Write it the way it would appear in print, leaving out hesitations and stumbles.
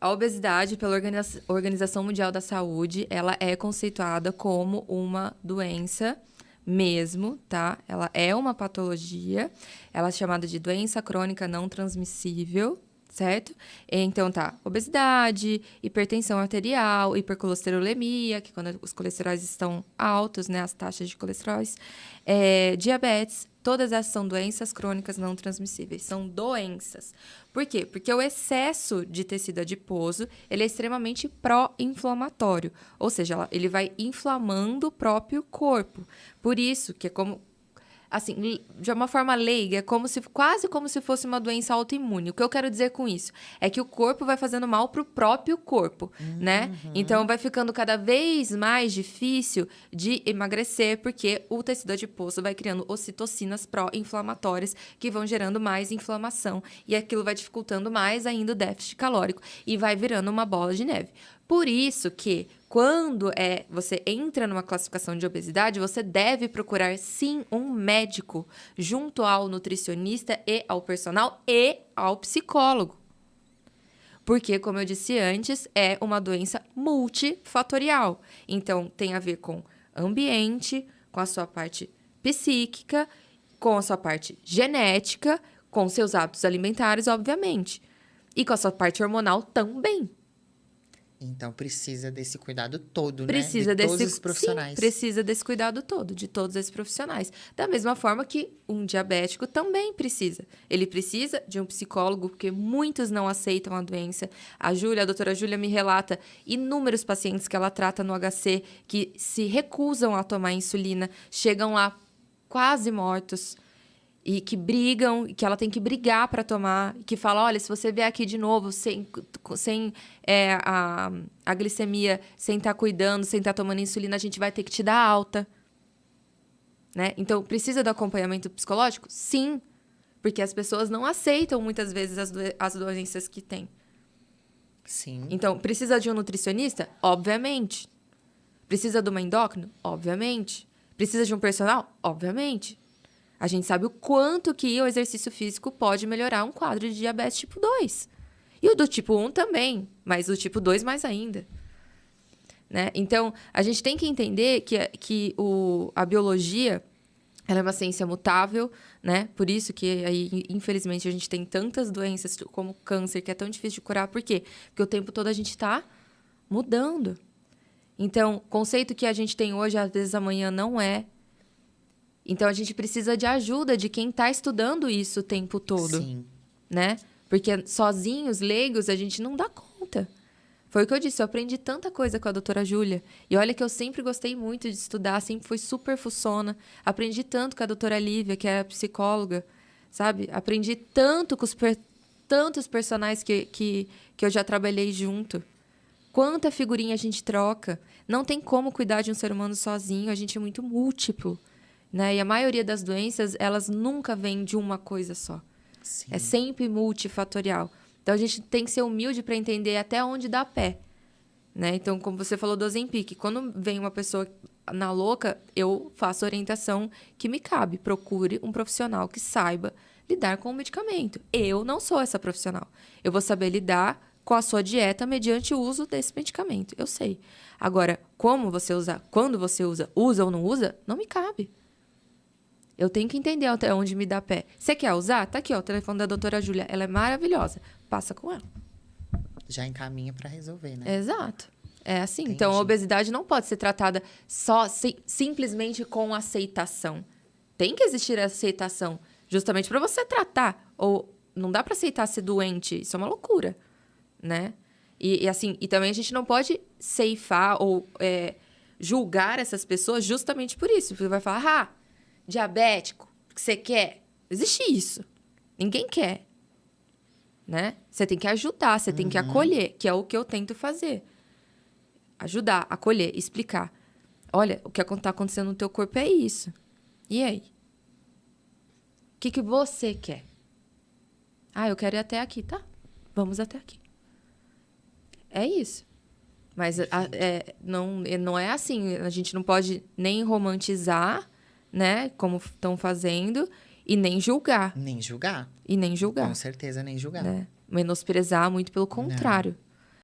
A obesidade, pela Organização Mundial da Saúde, ela é conceituada como uma doença mesmo, tá? Ela é uma patologia, ela é chamada de doença crônica não transmissível, certo? Então, tá, obesidade, hipertensão arterial, hipercolesterolemia, que quando os colesteróis estão altos, né, as taxas de colesteróis, diabetes, todas essas são doenças crônicas não transmissíveis, são doenças. Por quê? Porque o excesso de tecido adiposo, ele é extremamente pró-inflamatório, ou seja, ele vai inflamando o próprio corpo. Por isso que é como... Assim, de uma forma leiga, quase como se fosse uma doença autoimune. O que eu quero dizer com isso? É que o corpo vai fazendo mal pro próprio corpo, né? Então, vai ficando cada vez mais difícil de emagrecer, porque o tecido adiposo vai criando ocitocinas pró-inflamatórias que vão gerando mais inflamação. E aquilo vai dificultando mais ainda o déficit calórico e vai virando uma bola de neve. Por isso que, quando você entra numa classificação de obesidade, você deve procurar, sim, um médico junto ao nutricionista e ao personal e ao psicólogo. Porque, como eu disse antes, é uma doença multifatorial. Então, tem a ver com ambiente, com a sua parte psíquica, com a sua parte genética, com seus hábitos alimentares, obviamente. E com a sua parte hormonal também. Então, precisa desse cuidado todo, Precisa né? De desse, todos os profissionais. Sim, precisa desse cuidado todo, de todos esses profissionais. Da mesma forma que um diabético também precisa. Ele precisa de um psicólogo, porque muitos não aceitam a doença. A doutora Júlia me relata inúmeros pacientes que ela trata no HC que se recusam a tomar insulina, chegam lá quase mortos. E que brigam, que ela tem que brigar para tomar, que fala, olha, se você vier aqui de novo sem a glicemia, sem estar cuidando, sem estar tomando insulina, a gente vai ter que te dar alta. Né? Então, precisa do acompanhamento psicológico? Sim, porque as pessoas não aceitam muitas vezes as doenças que têm. Sim. Então, precisa de um nutricionista? Obviamente. Precisa de uma endócrino? Obviamente. Precisa de um personal? Obviamente. A gente sabe o quanto que o exercício físico pode melhorar um quadro de diabetes tipo 2. E o do tipo 1 também, mas o tipo 2 mais ainda. Né? Então, a gente tem que entender que a biologia ela é uma ciência mutável, né? Por isso que, aí, infelizmente, a gente tem tantas doenças como câncer, que é tão difícil de curar. Por quê? Porque o tempo todo a gente está mudando. Então, o conceito que a gente tem hoje, às vezes amanhã não é. Então, a gente precisa de ajuda de quem está estudando isso o tempo todo. Sim. Né? Porque sozinhos, leigos, a gente não dá conta. Foi o que eu disse, eu aprendi tanta coisa com a doutora Júlia. E olha que eu sempre gostei muito de estudar, sempre fui super fuçona. Aprendi tanto com a doutora Lívia, que é psicóloga, sabe? Aprendi tanto com tantos personagens que eu já trabalhei junto. Quanta figurinha a gente troca. Não tem como cuidar de um ser humano sozinho, a gente é muito múltiplo. Né? E a maioria das doenças, elas nunca vêm de uma coisa só. Sim. É sempre multifatorial. Então, a gente tem que ser humilde para entender até onde dá pé. Né? Então, como você falou do Ozempic, quando vem uma pessoa na louca, eu faço a orientação que me cabe. Procure um profissional que saiba lidar com o medicamento. Eu não sou essa profissional. Eu vou saber lidar com a sua dieta mediante o uso desse medicamento. Eu sei. Agora, como você usa, quando você usa ou não usa, não me cabe. Eu tenho que entender até onde me dá pé. Você quer usar? Tá aqui, ó, o telefone da doutora Júlia. Ela é maravilhosa. Passa com ela. Já encaminha para resolver, né? Exato. É assim. Entendi. Então, a obesidade não pode ser tratada simplesmente com aceitação. Tem que existir aceitação, justamente para você tratar. Ou não dá para aceitar ser doente. Isso é uma loucura, né? E também a gente não pode ceifar ou julgar essas pessoas justamente por isso. Porque vai falar, diabético, o que você quer? Existe isso. Ninguém quer. Né? Você tem que ajudar, você tem que acolher, que é o que eu tento fazer. Ajudar, acolher, explicar. Olha, o que está acontecendo no teu corpo é isso. E aí? O que você quer? Eu quero ir até aqui, tá? Vamos até aqui. É isso. Mas não é assim. A gente não pode nem romantizar, né? Como estão fazendo, e nem julgar. Nem julgar. E nem julgar. Com certeza, nem julgar. Né? Menosprezar, muito pelo contrário.